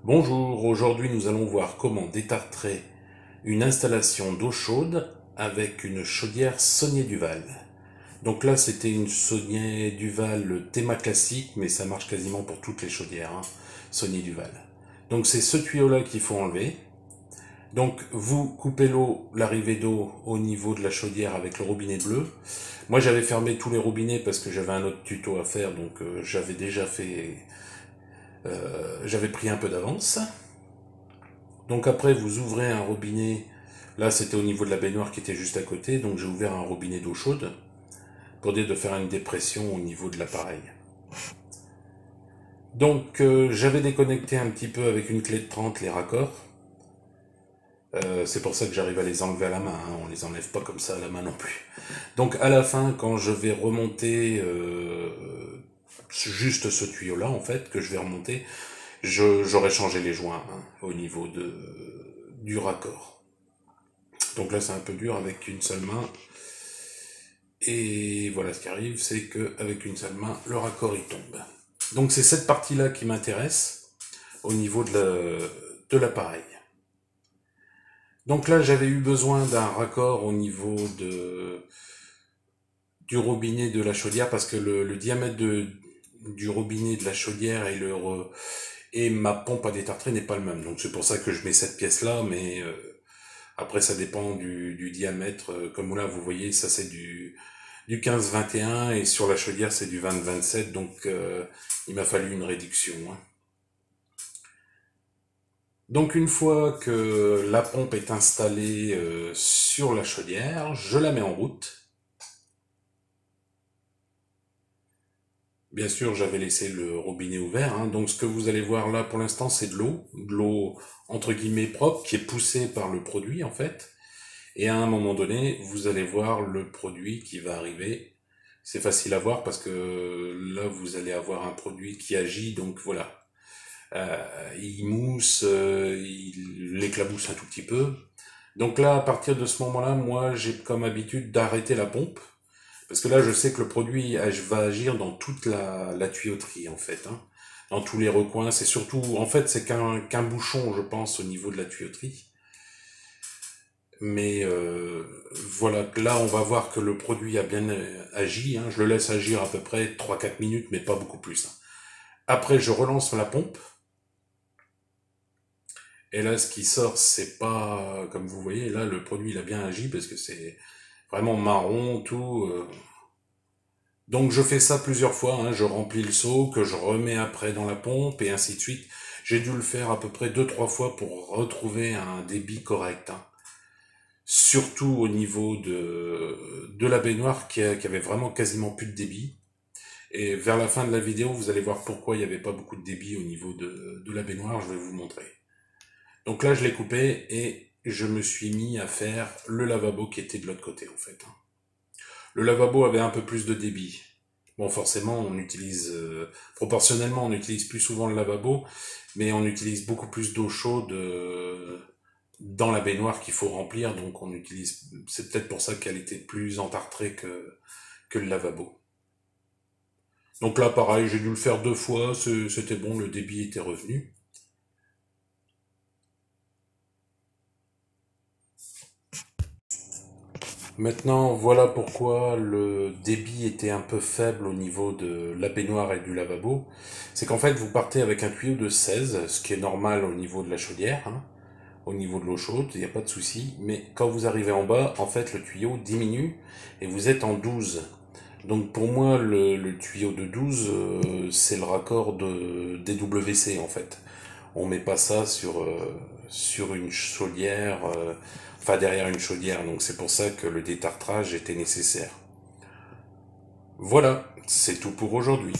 Bonjour, aujourd'hui nous allons voir comment détartrer une installation d'eau chaude avec une chaudière Saunier Duval. Donc là c'était une Saunier Duval Théma classique, mais ça marche quasiment pour toutes les chaudières, Saunier Duval. Donc c'est ce tuyau là qu'il faut enlever. Donc vous coupez l'eau, l'arrivée d'eau au niveau de la chaudière avec le robinet bleu. Moi j'avais fermé tous les robinets parce que j'avais un autre tuto à faire, donc j'avais déjà fait... j'avais pris un peu d'avance. Donc après, vous ouvrez un robinet. Là, c'était au niveau de la baignoire qui était juste à côté. Donc j'ai ouvert un robinet d'eau chaude pour dire de faire une dépression au niveau de l'appareil. Donc j'avais déconnecté un petit peu avec une clé de 30 les raccords. C'est pour ça que j'arrive à les enlever à la main. On les enlève pas comme ça à la main non plus. Donc à la fin, quand je vais remonter juste ce tuyau-là, en fait, que je vais remonter, j'aurais changé les joints au niveau du raccord. Donc là c'est un peu dur avec une seule main. Et voilà, ce qui arrive, c'est qu'avec une seule main, le raccord il tombe. Donc c'est cette partie-là qui m'intéresse au niveau de l'appareil. Donc là j'avais eu besoin d'un raccord au niveau du robinet de la chaudière parce que le diamètre du robinet de la chaudière et ma pompe à détartrer n'est pas le même. Donc c'est pour ça que je mets cette pièce-là, mais après ça dépend du diamètre. Comme là vous voyez, ça c'est du 15-21 et sur la chaudière c'est du 20-27, donc il m'a fallu une réduction. Donc une fois que la pompe est installée sur la chaudière, je la mets en route. Bien sûr, j'avais laissé le robinet ouvert, donc ce que vous allez voir là pour l'instant c'est de l'eau entre guillemets propre qui est poussée par le produit en fait. Et à un moment donné, vous allez voir le produit qui va arriver. C'est facile à voir parce que là vous allez avoir un produit qui agit, donc voilà. Il mousse, il éclabousse un tout petit peu. Donc là, à partir de ce moment-là, moi j'ai comme habitude d'arrêter la pompe. Parce que là, je sais que le produit va agir dans toute la tuyauterie, en fait. Dans tous les recoins. C'est surtout, en fait, c'est qu'un bouchon, je pense, au niveau de la tuyauterie. Mais voilà, là, on va voir que le produit a bien agi. Je le laisse agir à peu près 3-4 minutes, mais pas beaucoup plus. Après, je relance la pompe. Et là, ce qui sort, c'est pas, comme vous voyez, là, le produit, il a bien agi, parce que c'est vraiment marron, tout... Donc je fais ça plusieurs fois, je remplis le seau, que je remets après dans la pompe, et ainsi de suite. J'ai dû le faire à peu près 2-3 fois pour retrouver un débit correct. Surtout au niveau de la baignoire qui avait vraiment quasiment plus de débit. Et vers la fin de la vidéo, vous allez voir pourquoi il n'y avait pas beaucoup de débit au niveau de la baignoire, je vais vous montrer. Donc là je l'ai coupé et je me suis mis à faire le lavabo qui était de l'autre côté en fait. Le lavabo avait un peu plus de débit. Bon, forcément, on utilise, proportionnellement, on utilise plus souvent le lavabo, mais on utilise beaucoup plus d'eau chaude dans la baignoire qu'il faut remplir, donc on utilise, c'est peut-être pour ça qu'elle était plus entartrée que le lavabo. Donc là, pareil, j'ai dû le faire 2 fois, c'était bon, le débit était revenu. Maintenant, voilà pourquoi le débit était un peu faible au niveau de la baignoire et du lavabo. C'est qu'en fait, vous partez avec un tuyau de 16, ce qui est normal au niveau de la chaudière, au niveau de l'eau chaude, il n'y a pas de souci. Mais quand vous arrivez en bas, en fait, le tuyau diminue et vous êtes en 12. Donc pour moi, le tuyau de 12, c'est le raccord de DWC, en fait. On met pas ça sur une chaudière, enfin derrière une chaudière, donc c'est pour ça que le détartrage était nécessaire. Voilà, c'est tout pour aujourd'hui.